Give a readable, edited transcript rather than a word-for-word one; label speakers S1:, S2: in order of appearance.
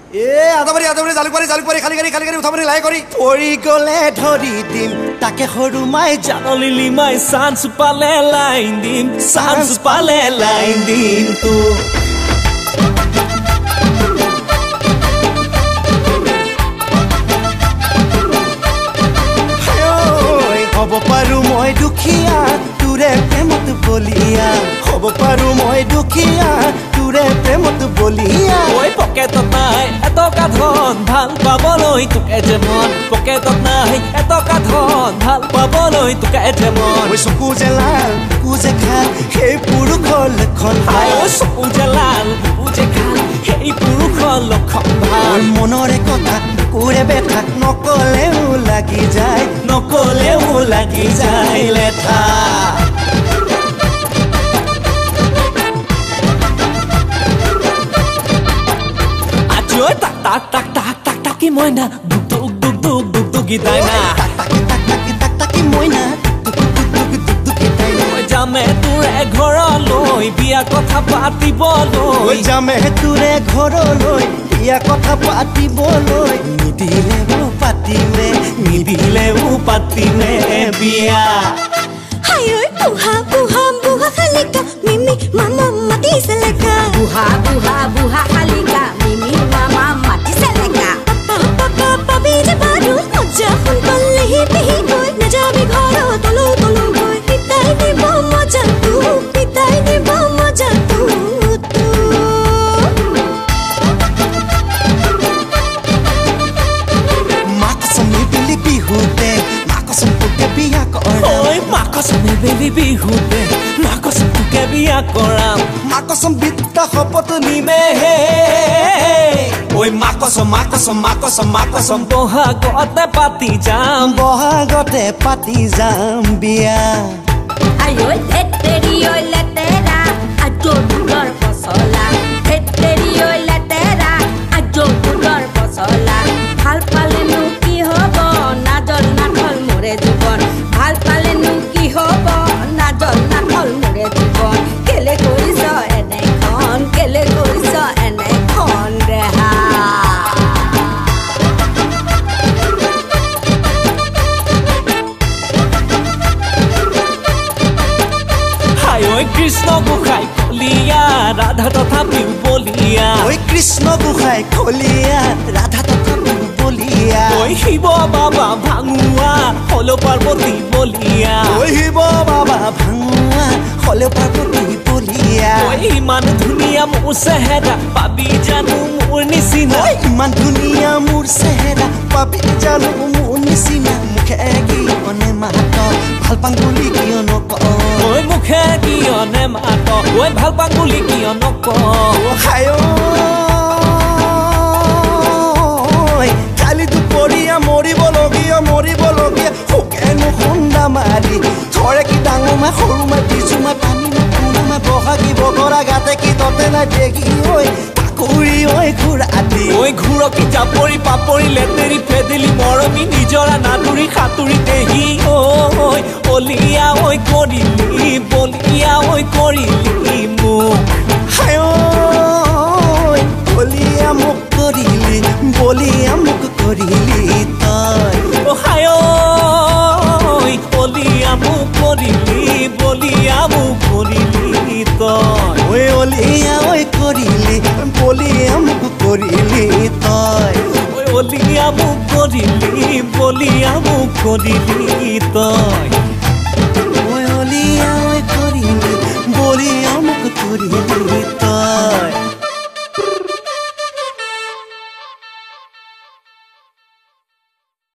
S1: আদাবাৰী জালুকবাৰী খালি গাড়ী উঠাবাৰী লাহে কৰি
S2: পৰি গ'লে ধৰি দিম তাকে সৰু মাই জানলিলি মাই চান্স পালে লাইন দিম তো হ'ব পাৰো মই দুখীয়া তোৰে প্ৰেমত বলিয়া হ'ব পাৰো মই দুখীয়া তোৰে প্ৰেমত বলিয়া ঐ পকেটত নাই এটকা ধন ভাল পাবলৈ তোকে যে মন পকেটত নাই এটকা ধন ভাল পাবলৈ তোকে যে মন ঐ চকু যে লাল বুকু যে খাল সেই পুৰুষৰ লক্ষণ ভাল ঐ চকু যে লাল বুকু যে খাল সেই পুৰুষৰ লক্ষণ ভাল মনৰে কথা কুকুৰে বেঠা নকলেও লাগি যায় লেঠা আজি ঐ তাকি মইনা দুক গীতাই না তাকি মইনা যামে তোৰে ঘৰলৈ বিয়া কথা পাতিবলৈ যামে তোৰে ঘৰলৈ বিয়া কথা পাতিবলৈ নিদিলেও পাতিমে বিয়া
S3: হাই ঐ বুহা খালিকা মিমি মামা মাতিছে লেকা বুহা খালিকা মিমি মামা মাতিছে লেকা পাপি যে বাদু মজা ফুল কলেহি পিহি গৈ নাযাবি ঘৰ তলু গৈ পিতাই দিব মজা তু
S2: বিহুতে মাকসম তোকে বিয়া কৰাম মাকসম বিদ্যা শপত নিমে ঐ মাকসম বহাগতে পাতি যাম বিয়া
S3: আই ঐ ধেতেৰি ঐ লেতেৰা আজো দুলৰ পচলা ধেতেৰি ঐ লেতেৰা আজো দুলৰ পচলা ভাল পালেনো কি হ'ব নাজল নাথল মোৰে জীৱন ভাল পালেনো কি হ'ব কেলে কৰিছ এনেখন ৰেহা
S2: হাই ঐ কৃষ্ণ গোসাই কলিয়া ৰাধা তথাপিও বলিয়া ঐ কৃষ্ণ গোসাই কলিয়া ৰাধা তথাপিও বলিয়া ঐ শিৱ বাবা ভাঙুৱা হল পাৰ্বতী বলিয়া ঐ শিৱ বাবা ভাঙুৱা হল পাৰ্বতী বলিয়া ঐ ইমান ধুনীয়া মোৰ চেহেৰা পাবি জানো মোৰ নিচিনা ইমান ধুনীয়া মোৰ চেহেৰা পাবি জানো মোৰ নিচিনা মুখে কিয়নে মাত ভাল পাং বুলি কিয় নক ঐ মুখে কিয়নে মাত ঐ ভাল পাং বুলি কিয় নক হায় কালি দুপৰীয়া মৰিবলগীয়া শুকেনো খুন্দা মাৰি থৰে কি ডাঙৰ মা সৰু মা পিছু মা পানী মা পুৰা মা বহাগী বগৰা গাতে কি ততে নাই দেখি ঐ কাকুৰি ঐ ঘূৰাতি ঐ ঘূৰকি জাপৰি পাপৰি লেতেৰি ফেদিলি মৰমি নিজৰা নাদুৰি সাঁতুৰি দেহি ঐ অলিয়া ঐ কৰিলি বলিয়া ঐ কৰিলি মোক হায় বলিয়া মোক কৰিলি বলিয়া মোক কৰিলি তই হায় বলিয়া মোক কৰিলি বলিয়া মোক কৰিলি তই ঐ অলিয়া ঐ কৰিলি বলিয়া মোক কৰিলি তই ঐ অলিয়া মোক কৰিলি বলিয়া মোক কৰিলি তই